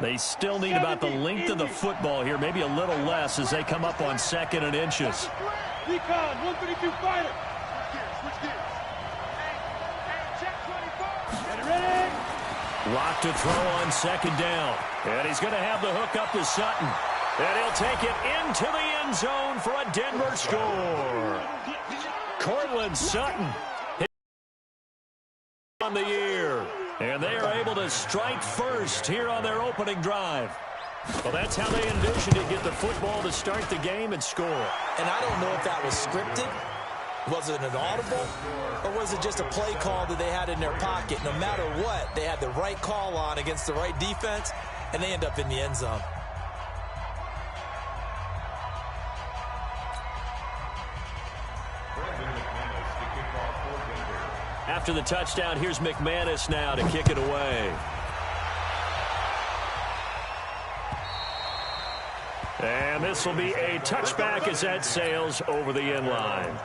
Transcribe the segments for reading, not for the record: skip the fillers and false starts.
They still need about the length of the football here, maybe a little less as they come up on 2nd and inches. Recon, 132 fighter. Switch gears. Ready? Lock to throw on 2nd down. And he's going to have the hook up to Sutton. And he'll take it into the end zone for a Denver score. Cortland Sutton on the year. And they are able to strike first here on their opening drive. Well, that's how they envisioned it, get the football to start the game and score. And I don't know if that was scripted. Was it an audible? Or was it just a play call that they had in their pocket? No matter what, they had the right call on against the right defense, and they end up in the end zone. After the touchdown, here's McManus now to kick it away. And this will be a touchback as that sails over the end line.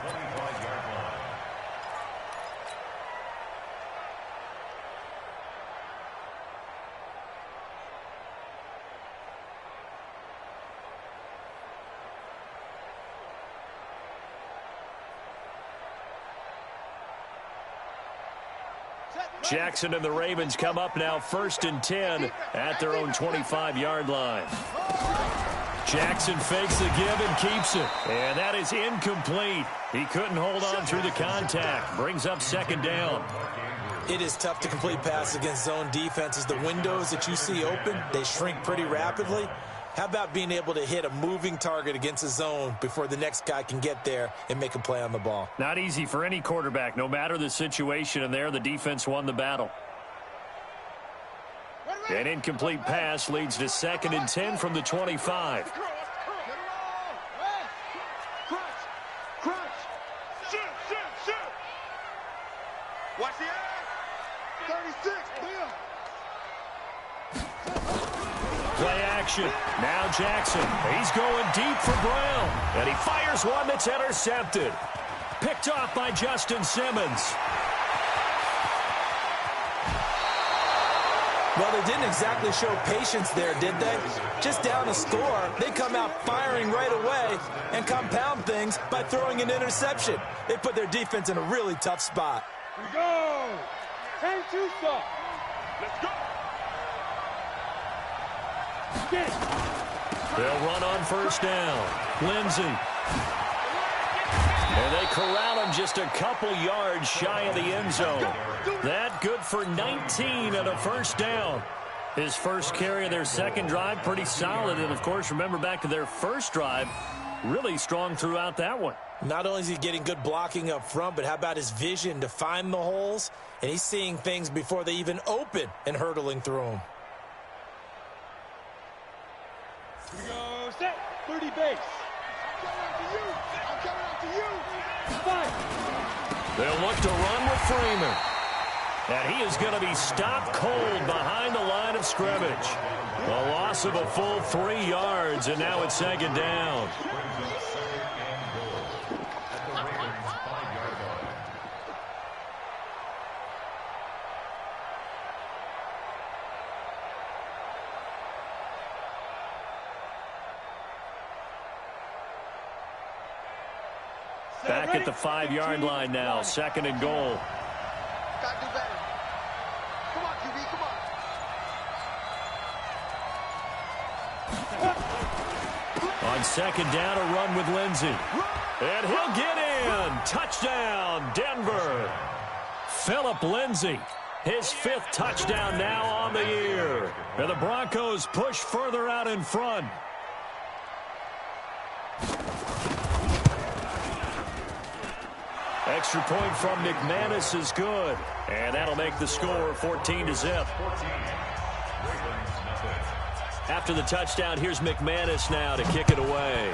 Jackson and the Ravens come up now 1st and 10 at their own 25-yard line. Jackson fakes the give and keeps it. And that is incomplete. He couldn't hold on through the contact. Brings up 2nd down. It is tough to complete passes against zone defenses. The windows that you see open, they shrink pretty rapidly. How about being able to hit a moving target against a zone before the next guy can get there and make a play on the ball? Not easy for any quarterback, no matter the situation, and there the defense won the battle. An incomplete pass leads to 2nd and 10 from the 25. Watch the eye. 36, Bill. Play action. Now Jackson. He's going deep for Brown. And he fires one that's intercepted. Picked off by Justin Simmons. Well, they didn't exactly show patience there, did they? Just down a score, they come out firing right away and compound things by throwing an interception. They put their defense in a really tough spot. Here we go. 10-2 stop. Let's go. They'll run on 1st down. Lindsey. And they corral him just a couple yards shy of the end zone. That good for 19 and a 1st down. His first carry of their 2nd drive, pretty solid. And, of course, remember back to their 1st drive, really strong throughout that one. Not only is he getting good blocking up front, but how about his vision to find the holes? And he's seeing things before they even open and hurdling through them. Here we go. Set. 30 base. I'm coming out to you. Fight. They'll look to run with Freeman. And he is going to be stopped cold behind the line of scrimmage. A loss of a full 3 yards, and now it's 2nd down. Back at the 5-yard line now, 2nd and goal. Got to do better. Come on, QB, come on. On 2nd down, a run with Lindsey. And he'll get in. Touchdown, Denver. Phillip Lindsey, his 5th touchdown now on the year. And the Broncos push further out in front. Extra point from McManus is good. And that'll make the score 14-0. After the touchdown, here's McManus now to kick it away.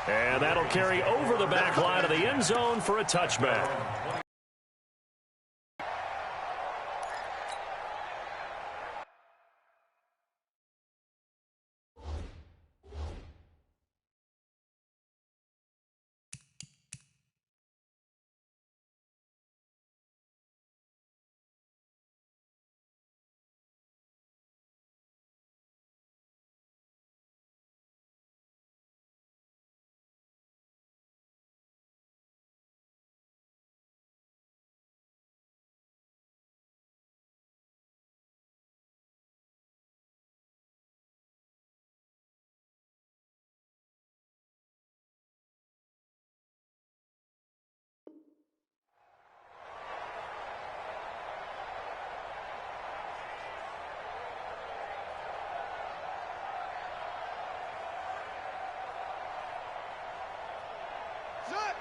And that'll carry over the back line of the end zone for a touchback.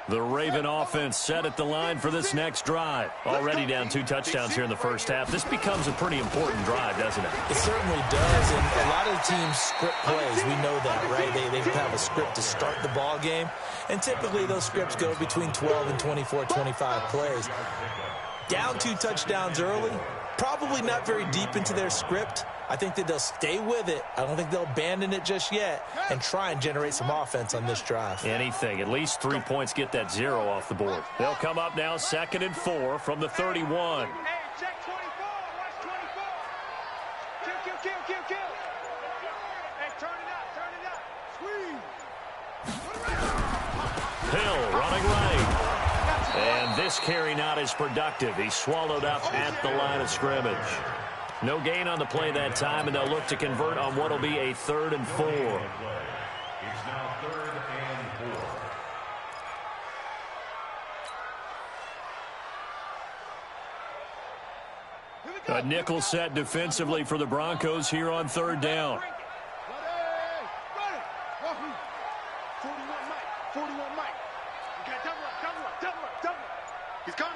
The Raven offense set at the line for this next drive. Already down 2 touchdowns here in the first half. This becomes a pretty important drive, doesn't it? It certainly does, and a lot of teams script plays. We know that, right? They have a script to start the ball game, and typically those scripts go between 12 and 24, 25 plays. Down 2 touchdowns early, probably not very deep into their script. I think that they'll stay with it. I don't think they'll abandon it just yet and try and generate some offense on this drive. Anything. At least 3 points get that 0 off the board. They'll come up now 2nd and 4 from the 31. Hey, check 24. Watch 24. Kill. Hey, turn it up. Squeeze. Hill running right. And this carry not as productive. He's swallowed up at the line of scrimmage. No gain on the play that time, and they'll look to convert on what will be a 3rd and 4. It's now 3rd and 4. A nickel set defensively for the Broncos here on 3rd down. 41 Mike. You got double up. He's coming.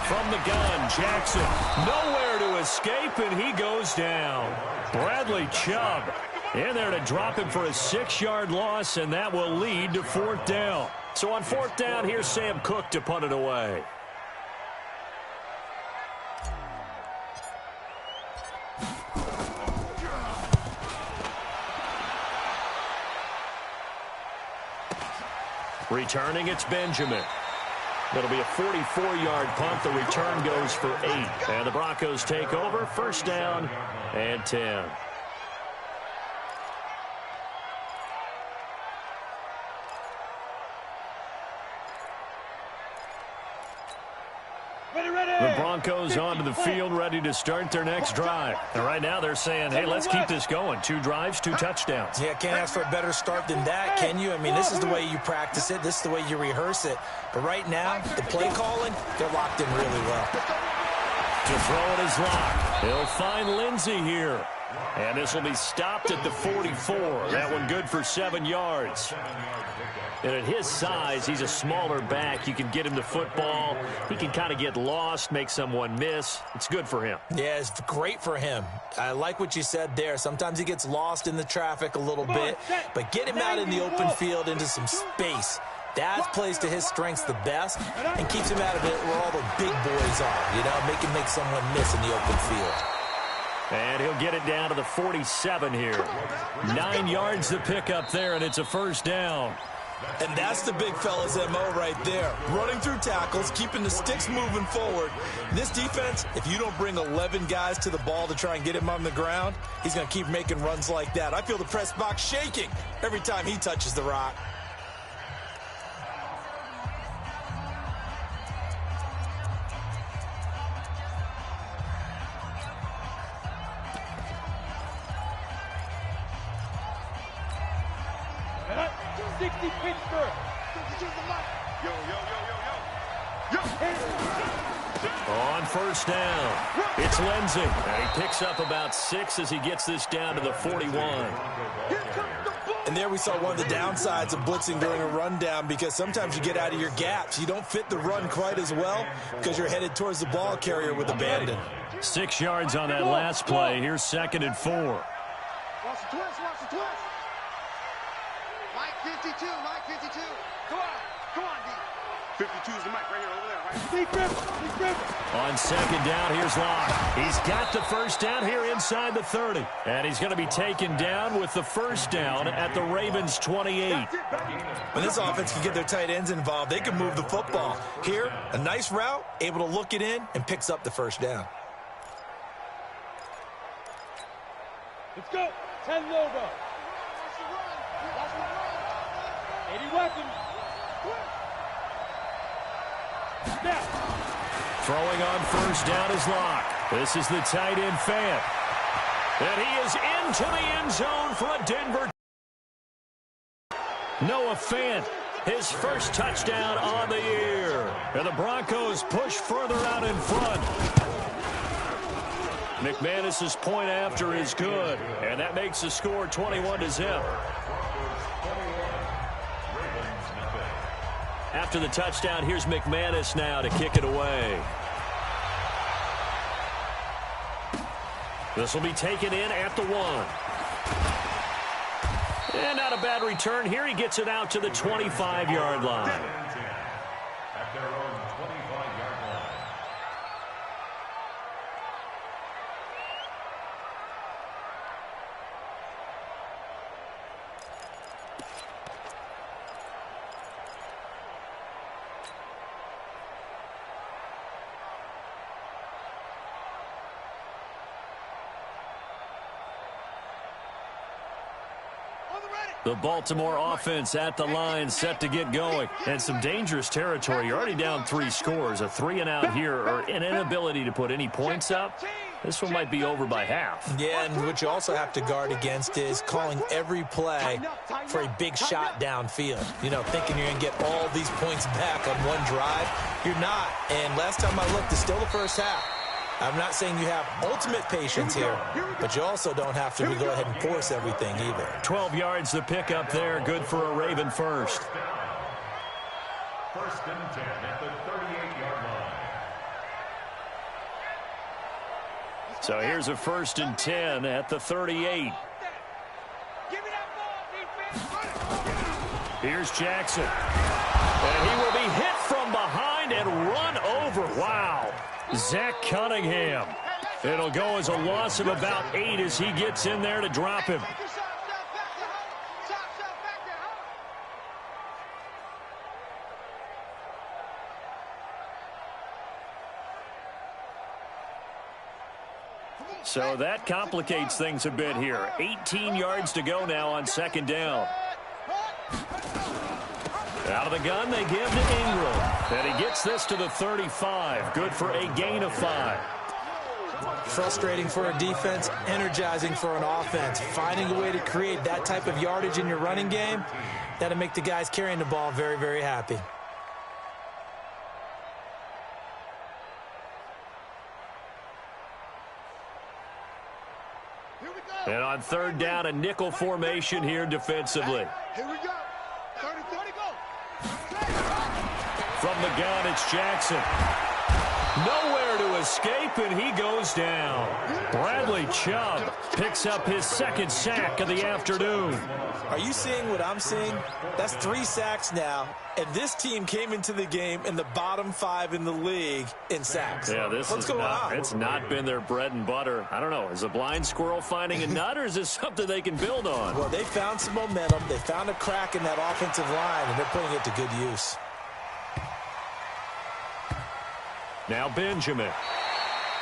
From the gun, Jackson nowhere to escape, and he goes down. Bradley Chubb in there to drop him for a 6-yard loss, and that will lead to 4th down. So on 4th down, here's Sam Cook to punt it away. Returning, it's Benjamin. It'll be a 44-yard punt. The return goes for 8. And the Broncos take over. 1st down and 10. The Broncos onto the field, ready to start their next drive. And right now they're saying, hey, let's keep this going. 2 drives, 2 touchdowns. Yeah, can't ask for a better start than that, can you? I mean, this is the way you practice it. This is the way you rehearse it. But right now, the play calling, they're locked in really well. To throw it is Locke. He'll find Lindsey here. And this will be stopped at the 44. That one good for 7 yards. And at his size, he's a smaller back. You can get him the football. He can kind of get lost, make someone miss. It's good for him. Yeah, it's great for him. I like what you said there. Sometimes he gets lost in the traffic a little bit, but get him out in the open field into some space. That plays to his strengths the best and keeps him out of it where all the big boys are, you know, make someone miss in the open field. And he'll get it down to the 47 here. 9 yards to pick up there, and it's a 1st down. And that's the big fella's MO right there. Running through tackles, keeping the sticks moving forward. This defense, if you don't bring 11 guys to the ball to try and get him on the ground, he's going to keep making runs like that. I feel the press box shaking every time he touches the rock. Pittsburgh. On 1st down, it's Lindsey. And he picks up about 6 as he gets this down to the 41. And there we saw one of the downsides of blitzing during a rundown, because sometimes you get out of your gaps. You don't fit the run quite as well because you're headed towards the ball carrier with abandon. 6 yards on that last play. Here's 2nd and 4. Watch the twist. Mike 52. Come on, D. 52 is the mic right here, over there, right? On 2nd down, here's Locke. He's got the 1st down here inside the 30. And he's going to be taken down with the 1st down at the Ravens' 28. When this offense can get their tight ends involved, they can move the football. Here, a nice route, able to look it in, and picks up the 1st down. Let's go. 10 logo. 80 weapons. Snap. Throwing on 1st down is Locke. This is the tight end Fant. And he is into the end zone for a Denver. Noah Fant, his 1st touchdown on the year. And the Broncos push further out in front. McManus's point after is good. And that makes the score 21-0. After the touchdown, here's McManus now to kick it away. This will be taken in at the 1. And not a bad return here. He gets it out to the 25-yard line. At their own 25-yard line. The Baltimore offense at the line, set to get going. And some dangerous territory. You're already down 3 scores. A 3-and-out here, or an inability to put any points up. This one might be over by half. Yeah, and what you also have to guard against is calling every play for a big shot downfield. You know, thinking you're going to get all these points back on one drive. You're not. And last time I looked, it's still the first half. I'm not saying you have ultimate patience here, but you also don't have to go ahead and force everything either. 12 yards to pick up there. Good for a Raven first. First and 10 at the 38-yard line. So here's a 1st and 10 at the 38. Here's Jackson. And he will be hit from behind and run over. Wow. Zach Cunningham. It'll go as a loss of about 8 as he gets in there to drop him. So that complicates things a bit here. 18 yards to go now on 2nd down. Out of the gun, they give to Ingram. And he gets this to the 35. Good for a gain of 5. Frustrating for a defense, energizing for an offense. Finding a way to create that type of yardage in your running game, that'll make the guys carrying the ball very, very happy. And on 3rd down, a nickel formation here defensively. Here we go. 30, go. From the gun, it's Jackson. Nowhere to escape, and he goes down. Bradley Chubb picks up his 2nd sack of the afternoon. Are you seeing what I'm seeing? That's 3 sacks now, and this team came into the game in the bottom 5 in the league in sacks. Yeah, it's not been their bread and butter. I don't know. Is a blind squirrel finding a nut, or is this something they can build on? Well, they found some momentum. They found a crack in that offensive line, and they're putting it to good use. Now Benjamin.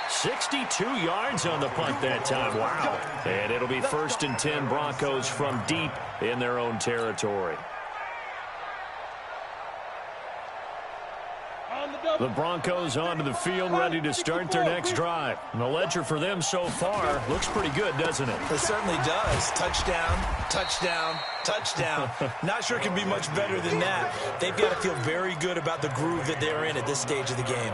62 yards on the punt that time. Wow. And it'll be 1st and 10 Broncos from deep in their own territory. The Broncos onto the field, ready to start their next drive. And the ledger for them so far looks pretty good, doesn't it? It certainly does. Touchdown, touchdown, touchdown. Not sure it can be much better than that. They've got to feel very good about the groove that they're in at this stage of the game.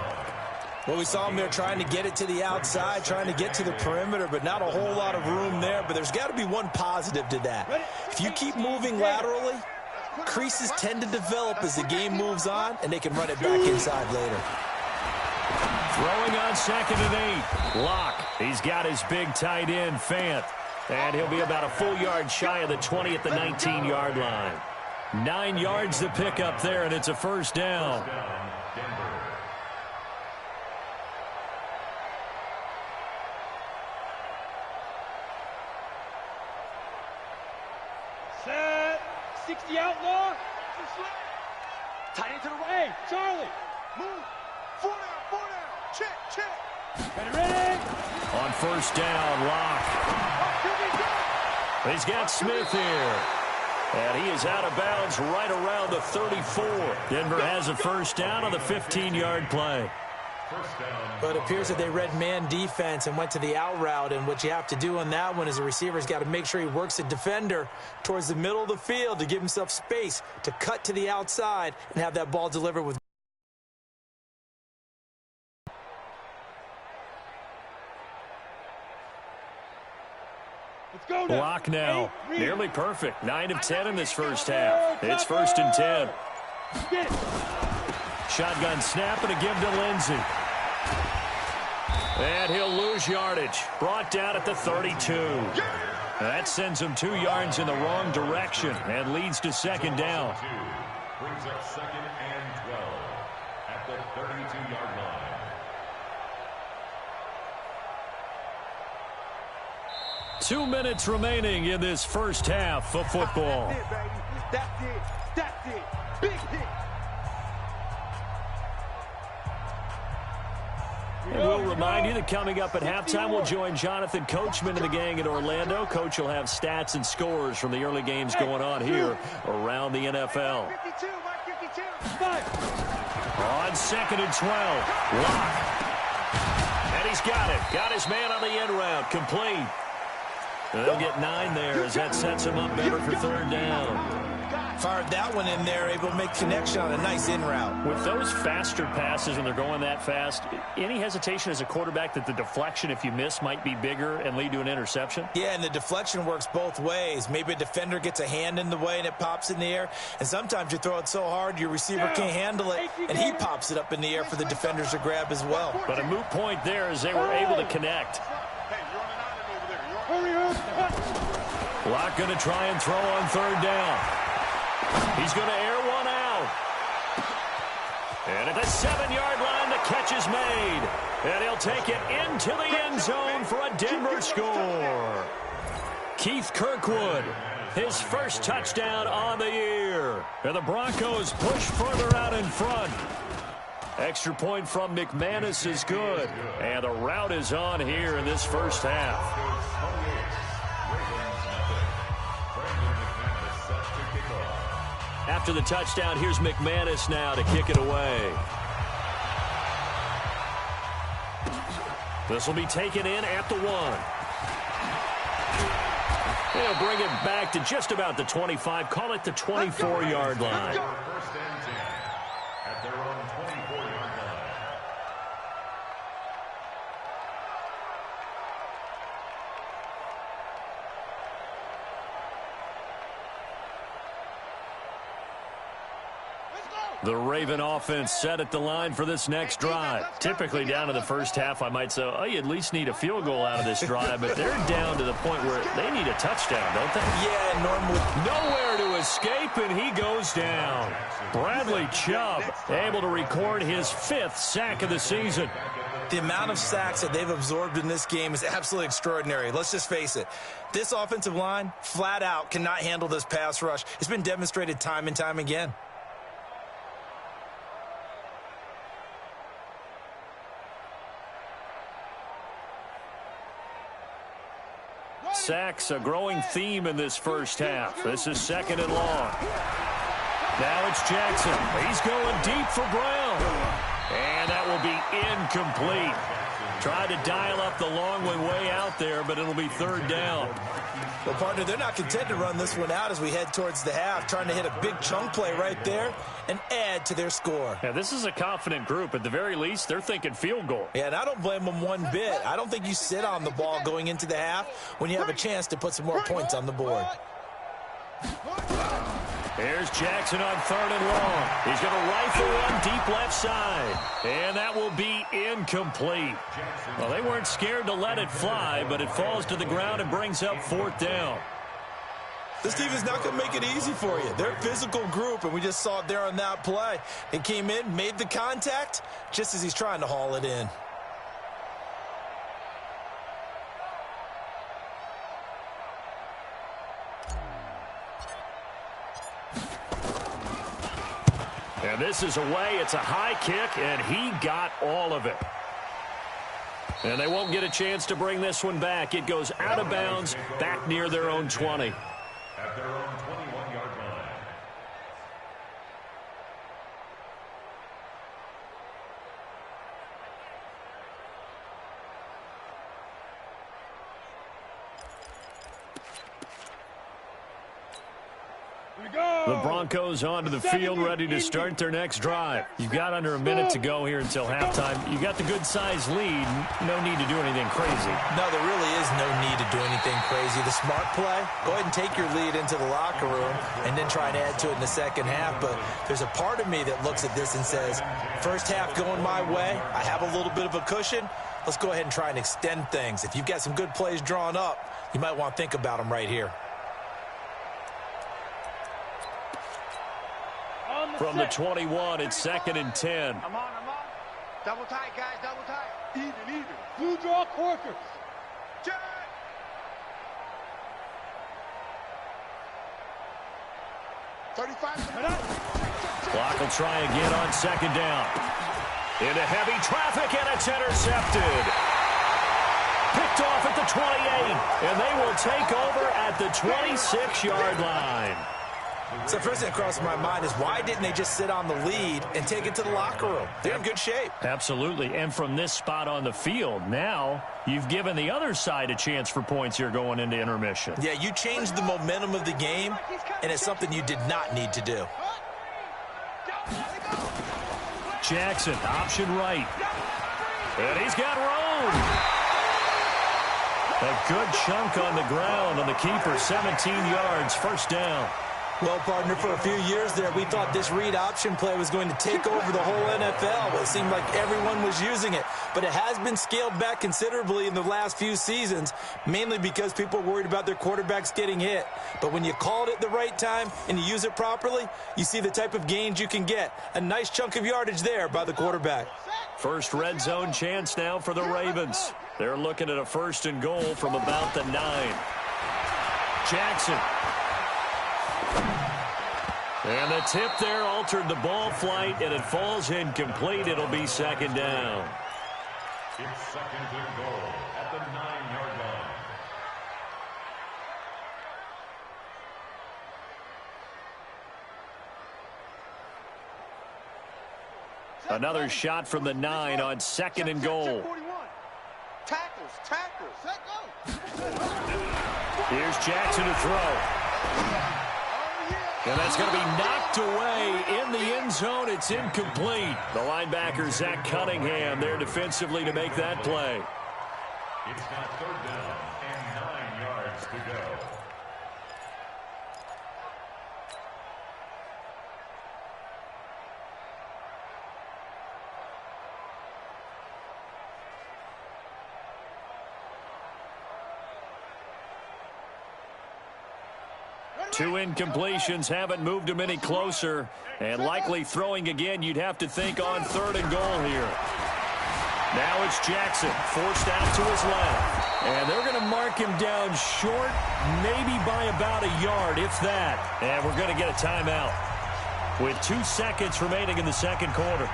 Well, we saw them there trying to get it to the outside, trying to get to the perimeter, but not a whole lot of room there. But there's got to be one positive to that. If you keep moving laterally, creases tend to develop as the game moves on, and they can run it back inside later. Throwing on 2nd and 8. Locke. He's got his big tight end, Fant. And he'll be about a full yard shy of the 20 at the 19-yard line. 9 yards to pick up there, and it's a 1st down. Set. 60 outlaw. Tight into the right. Hey, Charlie. Move. 4 down. Check. Ready. On 1st down, Locke. He's got Smith here. And he is out of bounds right around the 34. Denver has a 1st down on the 15-yard play. But it appears that they read man defense and went to the out route. And what you have to do on that one is the receiver's got to make sure he works the defender towards the middle of the field to give himself space to cut to the outside and have that ball delivered with. Let's go now. Block now. Nearly perfect. 9 of 10 in this 1st half. It's 1st and 10. Get it. Shotgun snap and a give to Lindsey. And he'll lose yardage. Brought down at the 32. That sends him 2 yards in the wrong direction and leads to second down. Brings up second and 12 at the 32-yard line. Two minutes remaining in this first half of football. That's it, baby. That's it. That's it. Big hit. And we'll remind you that coming up at halftime, we'll join Jonathan Coachman and the gang in Orlando. Coach will have stats and scores from the early games going on here around the NFL. 52, Mark 52. On second and 12, Locke. And he's got it. Got his man on the end route. Complete. And they'll get 9 there as that sets him up better for third down. Fired that one in there, able to make connection on a nice in route. With those faster passes and they're going that fast, any hesitation as a quarterback that the deflection, if you miss, might be bigger and lead to an interception? Yeah, and the deflection works both ways. Maybe a defender gets a hand in the way and it pops in the air. And sometimes you throw it so hard your receiver can't handle it, and he pops it up in the air for the defenders to grab as well. But a moot point there as they were able to connect. Locke going to try and throw on third down. He's going to air one out. And at the 7-yard line, the catch is made. And he'll take it into the end zone for a Denver score. Keith Kirkwood, his first touchdown on the year. And the Broncos push further out in front. Extra point from McManus is good. And the route is on here in this first half. After the touchdown, here's McManus now to kick it away. This will be taken in at the 1. They'll bring it back to just about the 25. Call it the 24-yard line. First and 10 at their own 24-yard line. The Raven offense set at the line for this next drive. Typically down to the first half, I might say, oh, you at least need a field goal out of this drive, but they're down to the point where they need a touchdown, don't they? Yeah, normally. Nowhere to escape, and he goes down. Bradley Chubb able to record his 5th sack of the season. The amount of sacks that they've absorbed in this game is absolutely extraordinary. Let's just face it. This offensive line, flat out, cannot handle this pass rush. It's been demonstrated time and time again. Sacks, a growing theme in this first half. This is second and long. Now it's Jackson. He's going deep for Brown. And that will be incomplete. Tried to dial up the long one way out there, but it'll be third down. Well, partner, they're not content to run this one out as we head towards the half, trying to hit a big chunk play right there and add to their score. Yeah, this is a confident group. At the very least, they're thinking field goal. Yeah, and I don't blame them one bit. I don't think you sit on the ball going into the half when you have a chance to put some more points on the board. Here's Jackson on third and long. He's going to rifle one deep left side. And that will be incomplete. Well, they weren't scared to let it fly, but it falls to the ground and brings up fourth down. This team is not going to make it easy for you. They're a physical group, and we just saw it there on that play. He came in, made the contact, just as he's trying to haul it in. And this is away. It's a high kick, and he got all of it. And they won't get a chance to bring this one back. It goes out of bounds, back near their own 20. At their own 21-yard line. The Broncos onto the field, ready to start their next drive. You've got under a minute to go here until halftime. You got the good-sized lead. No need to do anything crazy. No, there really is no need to do anything crazy. The smart play, go ahead and take your lead into the locker room and then try and add to it in the second half. But there's a part of me that looks at this and says, first half going my way, I have a little bit of a cushion. Let's go ahead and try and extend things. If you've got some good plays drawn up, you might want to think about them right here. From the 21, it's 2nd and 10. I'm on. Double tight, guys, double tight. Even. Blue draw corkers. Check. 35 minutes. Clock will try again on 2nd down. Into heavy traffic, and it's intercepted. Picked off at the 28, and they will take over at the 26-yard line. So the first thing that crossed my mind is why didn't they just sit on the lead and take it to the locker room? They're in good shape. Absolutely, and from this spot on the field, now you've given the other side a chance for points here going into intermission. Yeah, you changed the momentum of the game, and it's something you did not need to do. Jackson, option right. And he's got room. A good chunk on the ground on the keeper, 17 yards, first down. Well, partner, for a few years there, we thought this read option play was going to take over the whole NFL. It seemed like everyone was using it. But it has been scaled back considerably in the last few seasons, mainly because people are worried about their quarterbacks getting hit. But when you call it at the right time and you use it properly, you see the type of gains you can get. A nice chunk of yardage there by the quarterback. First red zone chance now for the Ravens. They're looking at a 1st and goal from about the 9. Jackson. And the tip there altered the ball flight, and it falls incomplete. It'll be 2nd down. It's 2nd and goal at the 9-yard line. Another shot from the 9 on 2nd and goal. Tackles. Here's Jackson to throw. And that's going to be knocked away in the end zone. It's incomplete. The linebacker, Zach Cunningham, there defensively to make that play. It's now 3rd down and 9 yards to go. Two incompletions haven't moved him any closer. And likely throwing again, you'd have to think on 3rd and goal here. Now it's Jackson, forced out to his left. And they're going to mark him down short, maybe by about a yard, if that. And we're going to get a timeout with 2 seconds remaining in the 2nd quarter.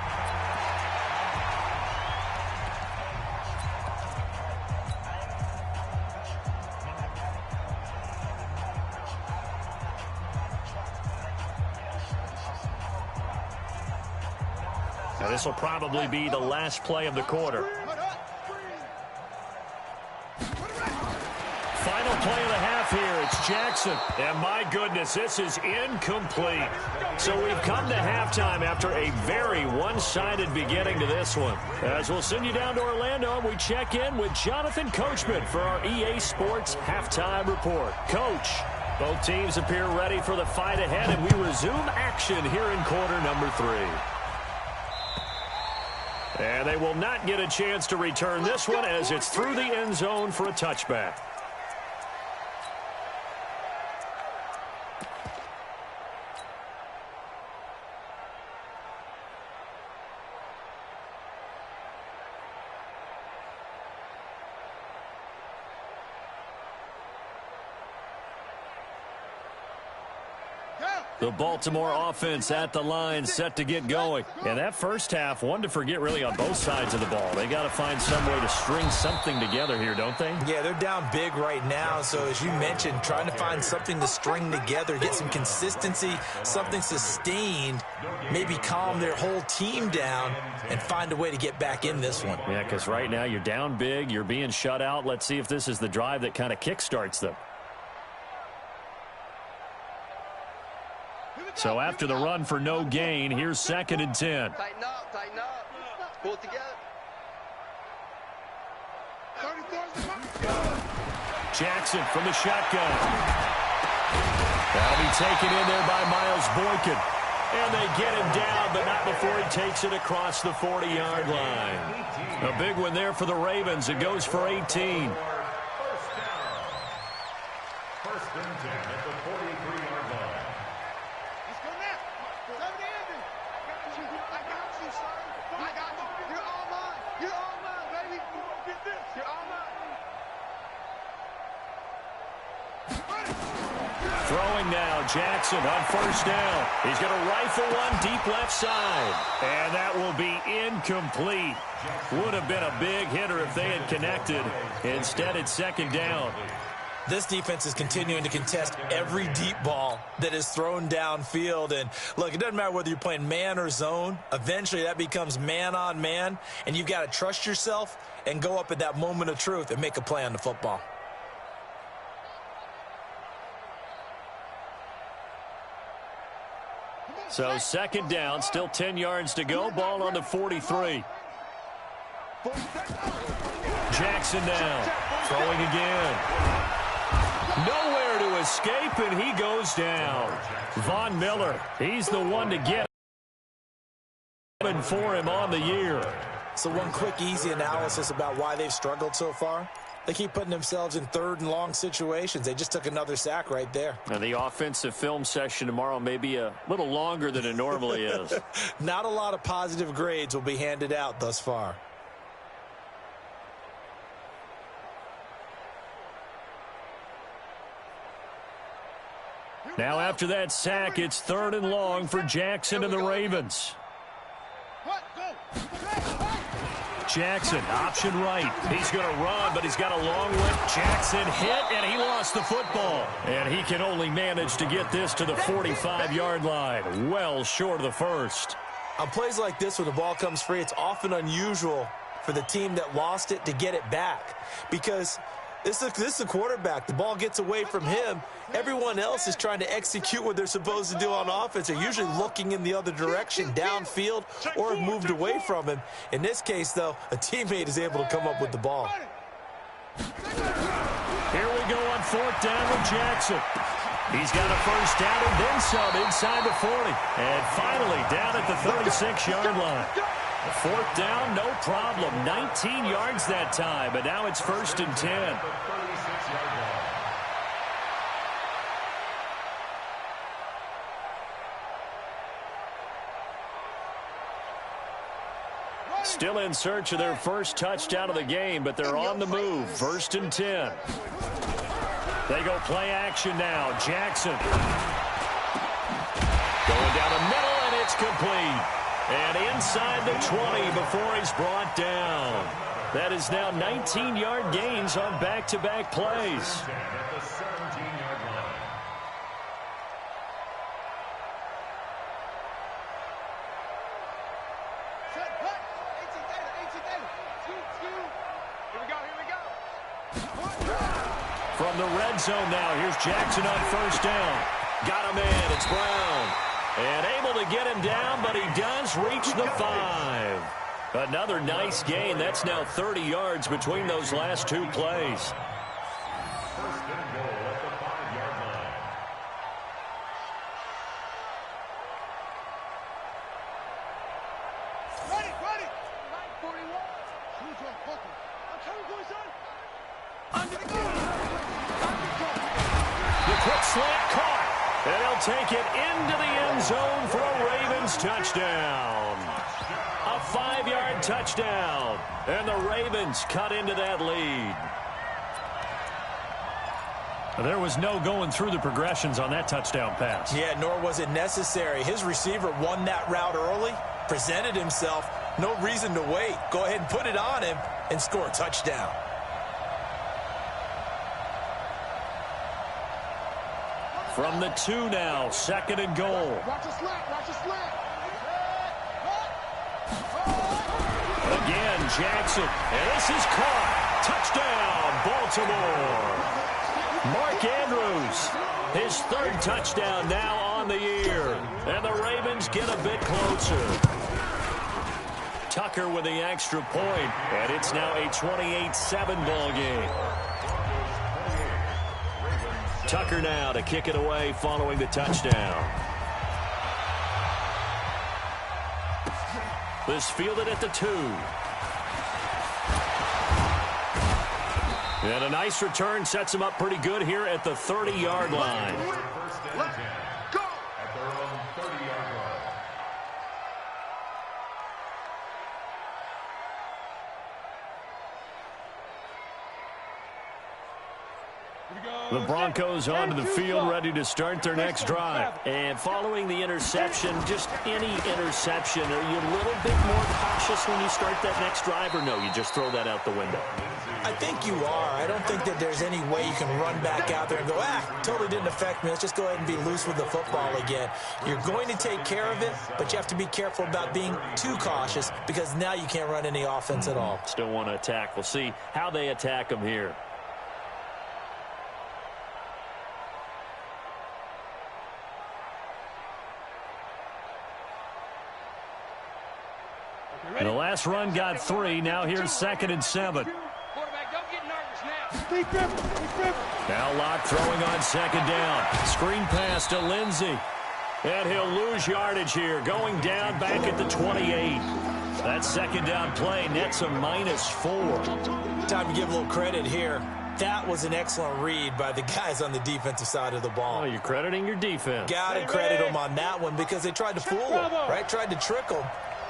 Now this will probably be the last play of the quarter. Final play of the half here. It's Jackson. And my goodness, this is incomplete. So we've come to halftime after a very one-sided beginning to this one. As we'll send you down to Orlando, we check in with Jonathan Coachman for our EA Sports Halftime Report. Coach, both teams appear ready for the fight ahead, and we resume action here in quarter number 3. And they will not get a chance to return this one as it's through the end zone for a touchback. The Baltimore offense at the line, set to get going. And that first half, one to forget really on both sides of the ball. They got to find some way to string something together here, don't they? Yeah, they're down big right now. So as you mentioned, trying to find something to string together, get some consistency, something sustained, maybe calm their whole team down and find a way to get back in this one. Yeah, because right now you're down big, you're being shut out. Let's see if this is the drive that kind of kickstarts them. So after the run for no gain, here's 2nd and 10. Tighten up, tighten up. Pull it together. Jackson from the shotgun. That'll be taken in there by Miles Boykin. And they get him down, but not before he takes it across the 40-yard line. A big one there for the Ravens. It goes for 18. First and 10 at the 43-yard line. Let's go now. I got you, son. I got you. You're all mine. You're all mine, baby. Get this. You're all mine. Throwing now, Jackson on first down. He's going to rifle one deep left side. And that will be incomplete. Would have been a big hitter if they had connected. Instead, it's 2nd down. This defense is continuing to contest every deep ball that is thrown downfield. And, look, it doesn't matter whether you're playing man or zone. Eventually, that becomes man-on-man. And you've got to trust yourself and go up at that moment of truth and make a play on the football. So 2nd down, still 10 yards to go. Ball on the 43. Jackson now, throwing again. Nowhere to escape, and he goes down. Von Miller, he's the one to get for him on the year. So one quick, easy analysis about why they've struggled so far. They keep putting themselves in 3rd and long situations. They just took another sack right there. And the offensive film session tomorrow may be a little longer than it normally is. Not a lot of positive grades will be handed out thus far. Now after that sack, it's 3rd and long for Jackson and the Ravens. Jackson, option right. He's going to run, but he's got a long way. Jackson hit, and he lost the football. And he can only manage to get this to the 45-yard line, well short of the first. On plays like this, when the ball comes free, it's often unusual for the team that lost it to get it back. Because this is the quarterback. The ball gets away from him. Everyone else is trying to execute what they're supposed to do on offense. They're usually looking in the other direction, downfield, or have moved away from him. In this case, though, a teammate is able to come up with the ball. Here we go on 4th down with Jackson. He's got a first down and then some inside the 40. And finally down at the 36-yard line. 4th down, no problem. 19 yards that time, but now it's 1st and 10. Still in search of their first touchdown of the game, but they're on the move. 1st and 10. They go play action now. Jackson. Going down the middle, and it's complete. And inside the 20 before he's brought down. That is now 19-yard gains on back-to-back plays. From the red zone now, here's Jackson on first down. Got him in, it's Brown. And able to get him down, but he does reach the 5. Another nice gain. That's now 30 yards between those last two plays. First and goal at the 5-yard line. Ready! 941. Who's on Booker? I'm coming, boys, son. Under the gun. The quick slant caught. And they'll take it into the end zone for a Ravens touchdown. A 5-yard touchdown. And the Ravens cut into that lead. There was no going through the progressions on that touchdown pass. Yeah, nor was it necessary. His receiver won that route early, presented himself. No reason to wait. Go ahead and put it on him and score a touchdown. From the 2 now, 2nd and goal. Watch the slant, watch the slant. Again, Jackson. And this is caught. Touchdown, Baltimore. Mark Andrews, his third touchdown now on the year. And the Ravens get a bit closer. Tucker with the extra point, and it's now a 28-7 ball game. Tucker now to kick it away following the touchdown. This fielded at the 2. And a nice return sets him up pretty good here at the 30-yard line. Let's go! At their own 30-yard line. The Broncos onto the field, ready to start their next drive. And following the interception, just any interception, are you a little bit more cautious when you start that next drive, or no, you just throw that out the window? I think you are. I don't think that there's any way you can run back out there and go, totally didn't affect me. Let's just go ahead and be loose with the football again. You're going to take care of it, but you have to be careful about being too cautious because now you can't run any offense at all. Still want to attack. We'll see how they attack them here. And the last run got 3. Now here's 2nd and 7. Quarterback, don't get nervous now. Now Locke throwing on 2nd down. Screen pass to Lindsey. And he'll lose yardage here. Going down back at the 28. That 2nd down play nets a -4. Time to give a little credit here. That was an excellent read by the guys on the defensive side of the ball. Oh, you're crediting your defense. Got to credit them on that one because they tried to fool him, right? Tried to trick him.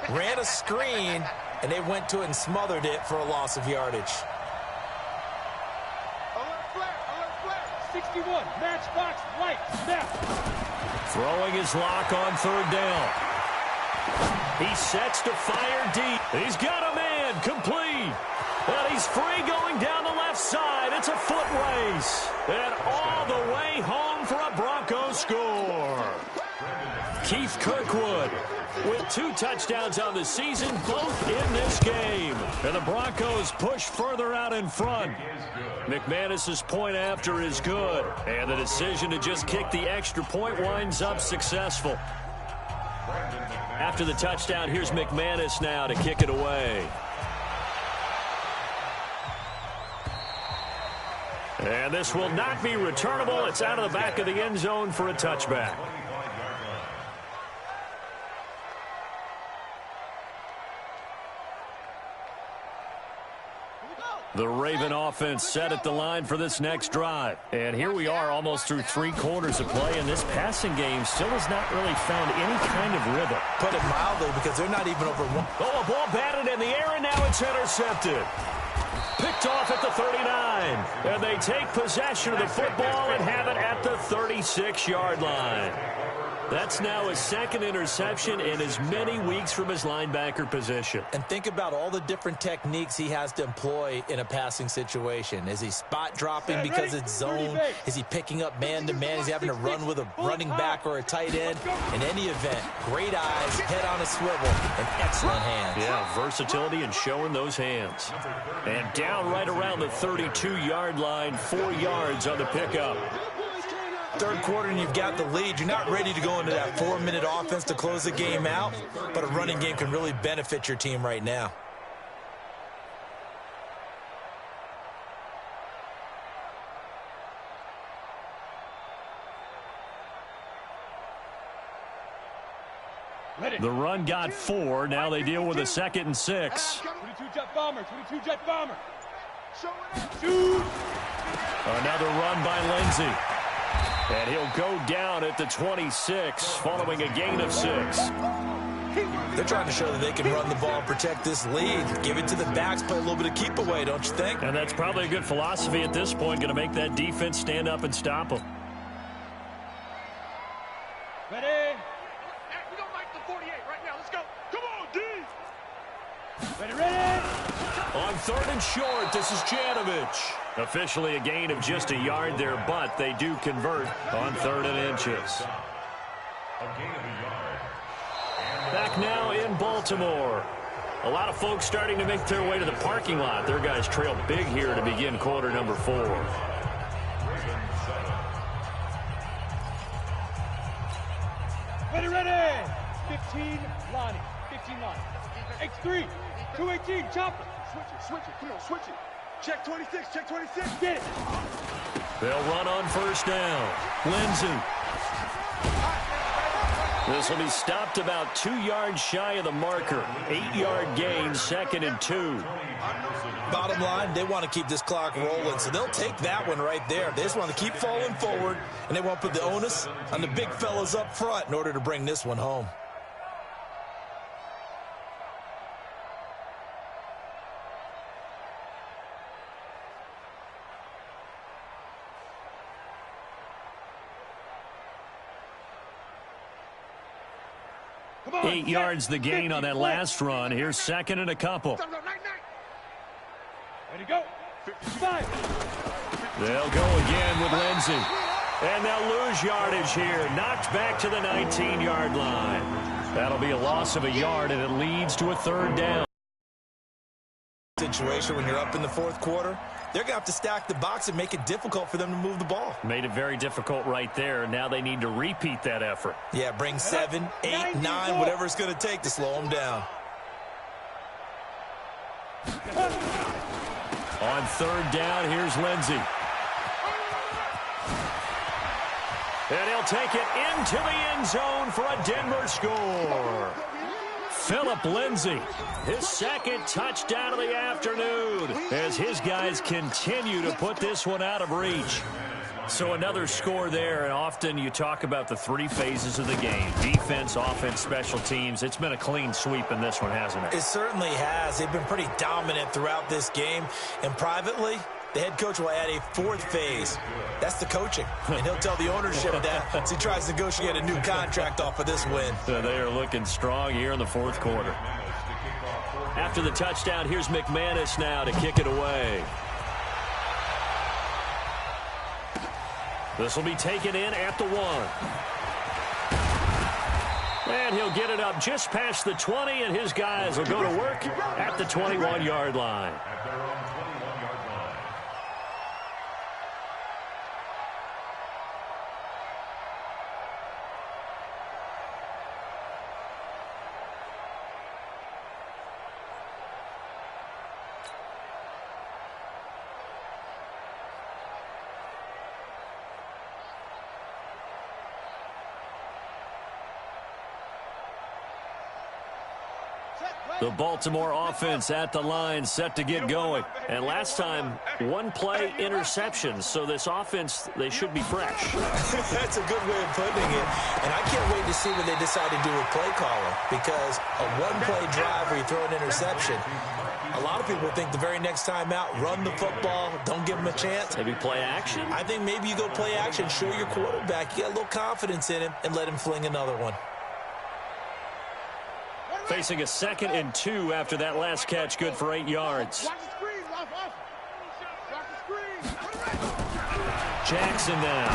Ran a screen, and they went to it and smothered it for a loss of yardage. Alert flare, 61, matchbox, light, snap. Throwing his Lock on 3rd down. He sets to fire deep. He's got a man, complete. And he's free going down the left side. It's a foot race. And all the way home for a Broncos score. Keith Kirkwood with 2 touchdowns on the season, both in this game. And the Broncos push further out in front. McManus's point after is good. And the decision to just kick the extra point winds up successful. After the touchdown, here's McManus now to kick it away. And this will not be returnable. It's out of the back of the end zone for a touchback. The Raven offense set at the line for this next drive. And here we are almost through 3 quarters of play, and this passing game still has not really found any kind of rhythm. Put it mildly, because they're not even over 1. Oh, a ball batted in the air, and now it's intercepted. Picked off at the 39. And they take possession of the football and have it at the 36-yard line. That's now his 2nd interception in as many weeks from his linebacker position. And think about all the different techniques he has to employ in a passing situation. Is he spot dropping because it's zone? Is he picking up man-to-man? Is he having to run with a running back or a tight end? In any event, great eyes, head on a swivel, and excellent hands. Yeah, versatility and showing those hands. And down right around the 32-yard line, 4 yards on the pickup. 3rd quarter and you've got the lead. You're not ready to go into that 4-minute offense to close the game out, but a running game can really benefit your team right now. The run got 4. Now they deal with a 2nd and 6. 22 jet bomber, 22 jet bomber. Another run by Lindsey. And he'll go down at the 26 following a gain of 6. They're trying to show that they can run the ball and protect this lead. Give it to the backs, play a little bit of keep away, don't you think? And that's probably a good philosophy at this point, going to make that defense stand up and stop them. Ready? We don't like the 48 right now. Let's go. Come on, D. Ready? On 3rd and short, this is Janovich. Officially a gain of just a yard there, but they do convert on 3rd and inches. Back now in Baltimore. A lot of folks starting to make their way to the parking lot. Their guys trail big here to begin quarter number 4. Ready. 15, Lonnie. 15, Lonnie. X3, 218, chopper. Switch it. Come on, switch it. Check 26, check 26. Get it. They'll run on first down. Lindsey. This will be stopped about 2 yards shy of the marker. 8-yard gain, 2nd and 2. Bottom line, they want to keep this clock rolling, so they'll take that one right there. They just want to keep falling forward, and they want to put the onus on the big fellas up front in order to bring this one home. Come on, 8 yards the gain on that last run. Here's 2nd and a couple. Ready, go. 55. They'll go again with Lindsey. And they'll lose yardage here. Knocked back to the 19-yard line. That'll be a loss of a yard, and it leads to a 3rd down. Situation when you're up in the 4th quarter, they're going to have to stack the box and make it difficult for them to move the ball. Made it very difficult right there. Now they need to repeat that effort. Yeah, bring 7, 8, 9, whatever it's going to take to slow them down. On 3rd down, here's Lindsey. And he'll take it into the end zone for a Denver score. Phillip Lindsey, his 2nd touchdown of the afternoon as his guys continue to put this one out of reach. So another score there, and often you talk about the 3 phases of the game. Defense, offense, special teams. It's been a clean sweep in this one, hasn't it? It certainly has. They've been pretty dominant throughout this game. And privately, the head coach will add a 4th phase. That's the coaching. And he'll tell the ownership that as he tries to negotiate a new contract off of this win. So they are looking strong here in the 4th quarter. After the touchdown, here's McManus now to kick it away. This will be taken in at the 1. And he'll get it up just past the 20, and his guys will go to work at the 21-yard line. The Baltimore offense at the line, set to get going. And last time, 1-play interception. So this offense, they should be fresh. That's a good way of putting it. And I can't wait to see what they decide to do with play calling. Because a 1-play drive where you throw an interception, a lot of people think the very next time out, run the football, don't give them a chance. Maybe play action? I think maybe you go play action, show your quarterback, you got a little confidence in him, and let him fling another one. Facing a 2nd and 2 after that last catch, good for 8 yards. Jackson now.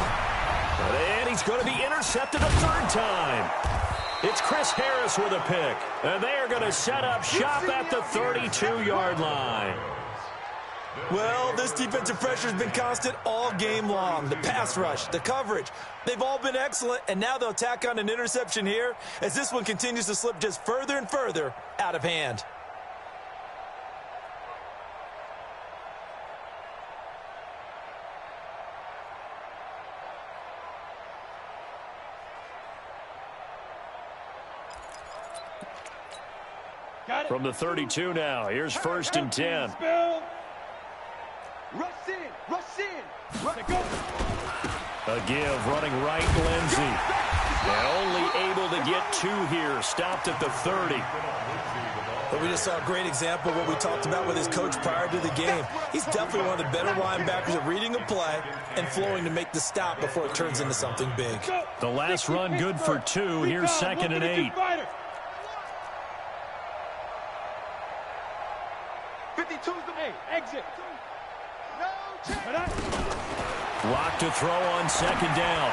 And he's going to be intercepted a 3rd time. It's Chris Harris with a pick. And they are going to set up shop at the 32-yard line. Well, this defensive pressure has been constant all game long. The pass rush, the coverage, they've all been excellent, and now they'll tack on an interception here as this one continues to slip just further and further out of hand. From the 32 now, here's 1st and 10. Rush in. A give, running right, Lindsey. And only able to get 2 here, stopped at the 30. But we just saw a great example of what we talked about with his coach prior to the game. He's definitely one of the better linebackers at reading a play and flowing to make the stop before it turns into something big. The last run good for 2. Here's 2nd and 8. 52's the exit. Block to throw on 2nd down.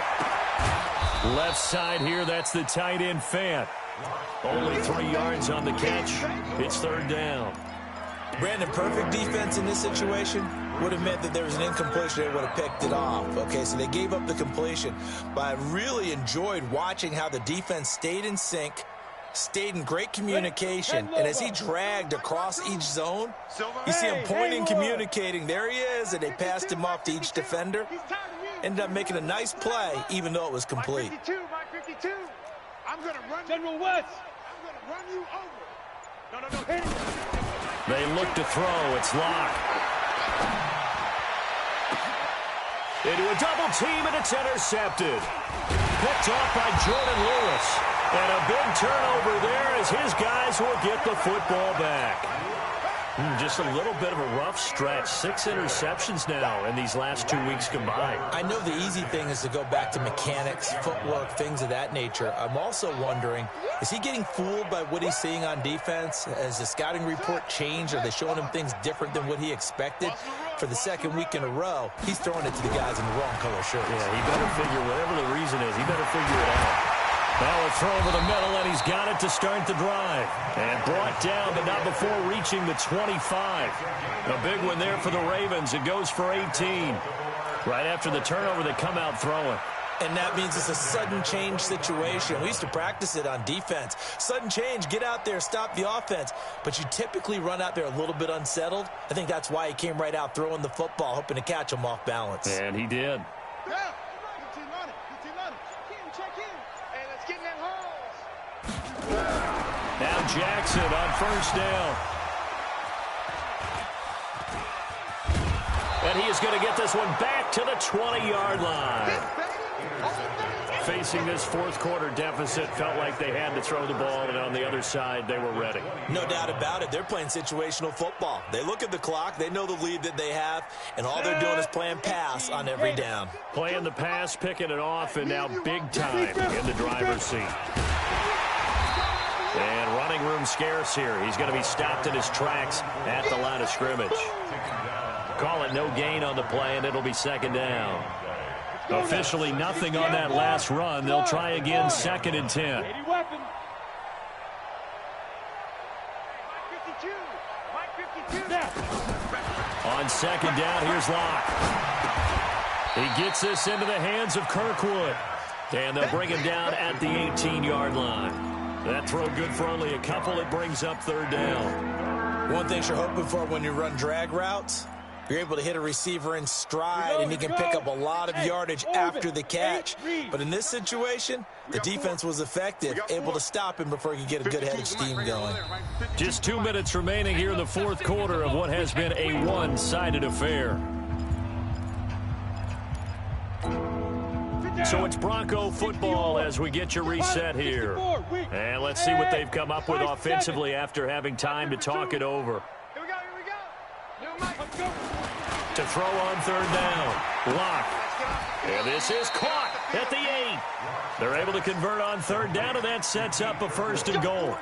Left side here, that's the tight end Fant. Only 3 yards on the catch. It's 3rd down. Brandon, perfect defense in this situation would have meant that there was an incompletion. They would have picked it off. Okay, so they gave up the completion. But I really enjoyed watching how the defense stayed in sync, stayed in great communication, and as he dragged across each zone, you see him pointing, communicating. There he is, and they passed him off to each defender. Ended up making a nice play, even though it was complete. Mike 52, Mike 52. I'm going to run General West. I'm going to run you over. No, hit it. They look to throw. It's Locke. Into a double team, and it's intercepted. Picked off by Jordan Lewis. And a big turnover there as his guys will get the football back. Just a little bit of a rough stretch. 6 interceptions now in these last 2 weeks combined. I know the easy thing is to go back to mechanics, footwork, things of that nature. I'm also wondering, is he getting fooled by what he's seeing on defense? Has the scouting report changed? Are they showing him things different than what he expected? For the second week in a row, he's throwing it to the guys in the wrong color shirts. Yeah, he better figure, whatever the reason is, he better figure it out. Now a throw over the middle, and he's got it to start the drive. And brought down, but not before reaching the 25. A big one there for the Ravens. It goes for 18. Right after the turnover, they come out throwing. And that means it's a sudden change situation. We used to practice it on defense. Sudden change, get out there, stop the offense. But you typically run out there a little bit unsettled. I think that's why he came right out throwing the football, hoping to catch him off balance. And he did. Now Jackson on first down. And he is going to get this one back to the 20-yard line. Facing this fourth quarter deficit, felt like they had to throw the ball, and on the other side, they were ready. No doubt about it. They're playing situational football. They look at the clock, they know the lead that they have, and all they're doing is playing pass on every down. Playing the pass, picking it off, and now big time in the driver's seat. And running room scarce here. He's going to be stopped in his tracks at the line of scrimmage. Call it no gain on the play, and it'll be second down. Officially nothing on that last run. They'll try again, 2nd and 10. On second down, here's Locke. He gets this into the hands of Kirkwood. And they'll bring him down at the 18-yard line. That throw good for only a couple. It brings up 3rd down. One thing you're hoping for when you run drag routes, you're able to hit a receiver in stride, and he can pick up a lot of yardage after the catch. But in this situation, the defense was effective, able to stop him before he could get a good head of steam going. Just 2 minutes remaining here in the fourth quarter of what has been a one-sided affair. So it's Bronco football as we get you reset here. And let's see what they've come up with offensively after having time to talk it over. To throw on 3rd down. Locke. And this is caught at the 8. They're able to convert on 3rd down, and that sets up a 1st and goal.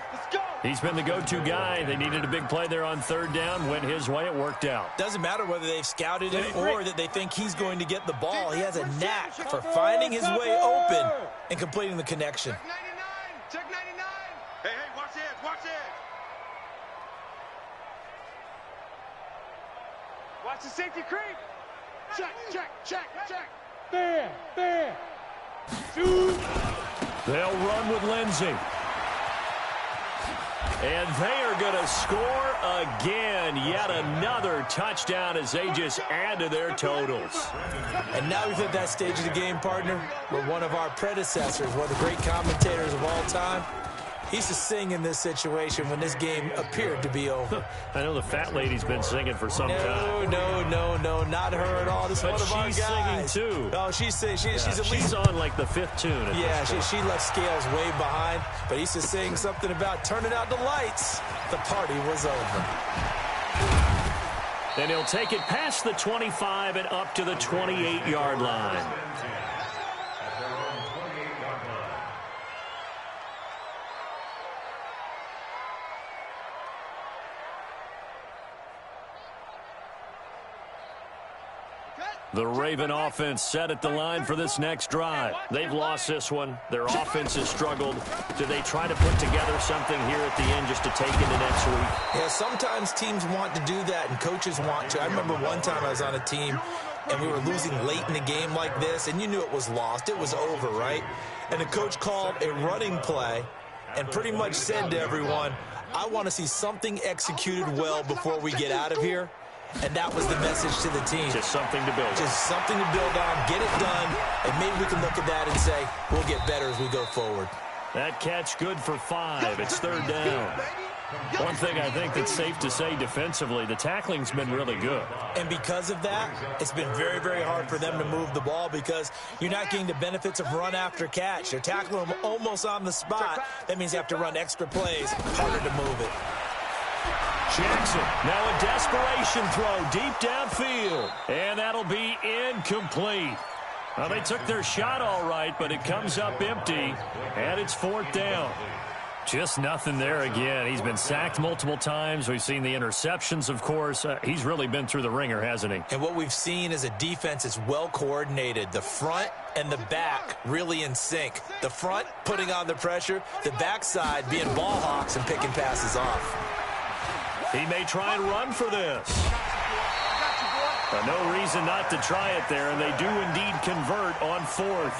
He's been the go-to guy. They needed a big play there on 3rd down. Went his way. It worked out. Doesn't matter whether they've scouted it or that they think he's going to get the ball. He has a knack for finding his way open and completing the connection. Check 99. Hey, watch it, watch it. Watch the safety creep. Check. Fair. Shoot. They'll run with Lindsey. And they are going to score again. Yet another touchdown as they just add to their totals. And now we've hit that stage of the game, partner, where one of our predecessors, one of the great commentators of all time, he used to sing in this situation when this game appeared to be over. I know the fat lady's been singing for some time. No, not her at all. This is one of our guys. She's singing too. Oh, she's at least she's on like the 5th tune. Yeah, she left Scales way behind, but he used to sing something about turning out the lights. The party was over. And he'll take it past the 25 and up to the 28-yard line. The Raven offense set at the line for this next drive. They've lost this one. Their offense has struggled. Do they try to put together something here at the end just to take into next week? Yeah, sometimes teams want to do that and coaches want to. I remember one time I was on a team and we were losing late in a game like this, and you knew it was lost. It was over, right? And the coach called a running play and pretty much said to everyone, I want to see something executed well before we get out of here. And that was the message to the team. Just something to build on. Just something to build on, get it done, and maybe we can look at that and say, we'll get better as we go forward. That catch good for 5. It's 3rd down. One thing I think that's safe to say defensively, the tackling's been really good. And because of that, it's been very, very hard for them to move the ball because you're not getting the benefits of run after catch. They're tackling them almost on the spot. That means you have to run extra plays, harder to move it. Jackson, now a desperation throw deep downfield. And that'll be incomplete. Well, they took their shot all right, but it comes up empty, and it's 4th down. Just nothing there again. He's been sacked multiple times. We've seen the interceptions, of course. He's really been through the ringer, hasn't he? And what we've seen is a defense that's well coordinated. The front and the back really in sync. The front putting on the pressure, the backside being ball hawks and picking passes off. He may try and run for this. But no reason not to try it there, and they do indeed convert on 4th.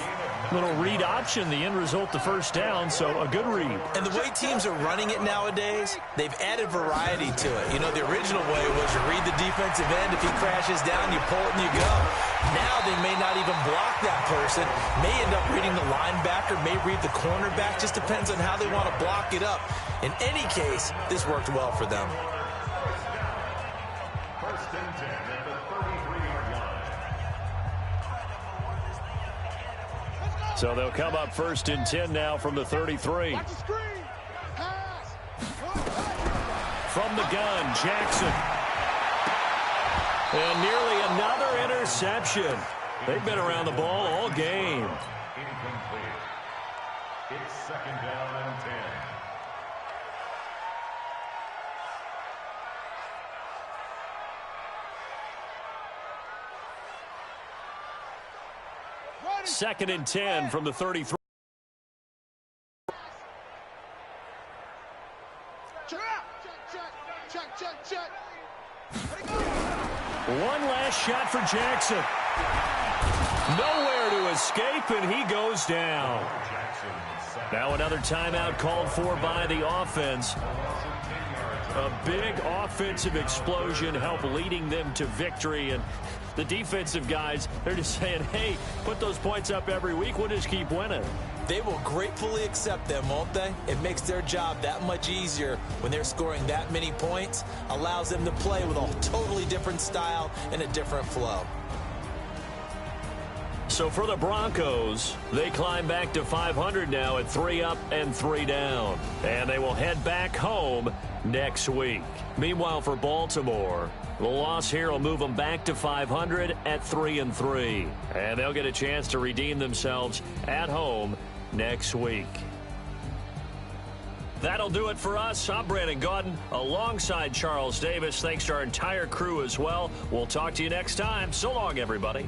Little read option, the end result, the 1st down, so a good read. And the way teams are running it nowadays, they've added variety to it. You know, the original way was you read the defensive end. If he crashes down, you pull it and you go. Now they may not even block that person, may end up reading the linebacker, may read the cornerback. Just depends on how they want to block it up. In any case, this worked well for them. 1st and 10 at the 33-yard line. So they'll come up 1st and 10 now from the 33. From the gun, Jackson. And nearly another interception. They've been around the ball all game. Incomplete. It's 2nd down and 10. Second and 10 from the 33. One last shot for Jackson. Nowhere to escape, and he goes down. Now another timeout called for by the offense. A big offensive explosion helped leading them to victory, and the defensive guys, they're just saying, hey, put those points up every week. We'll just keep winning. They will gratefully accept them, won't they? It makes their job that much easier when they're scoring that many points, allows them to play with a totally different style and a different flow. So for the Broncos, they climb back to 500 now at 3 up and 3 down. And they will head back home next week. Meanwhile, for Baltimore, the loss here will move them back to 500 at 3-3. And they'll get a chance to redeem themselves at home next week. That'll do it for us. I'm Brandon Gaudin alongside Charles Davis. Thanks to our entire crew as well. We'll talk to you next time. So long, everybody.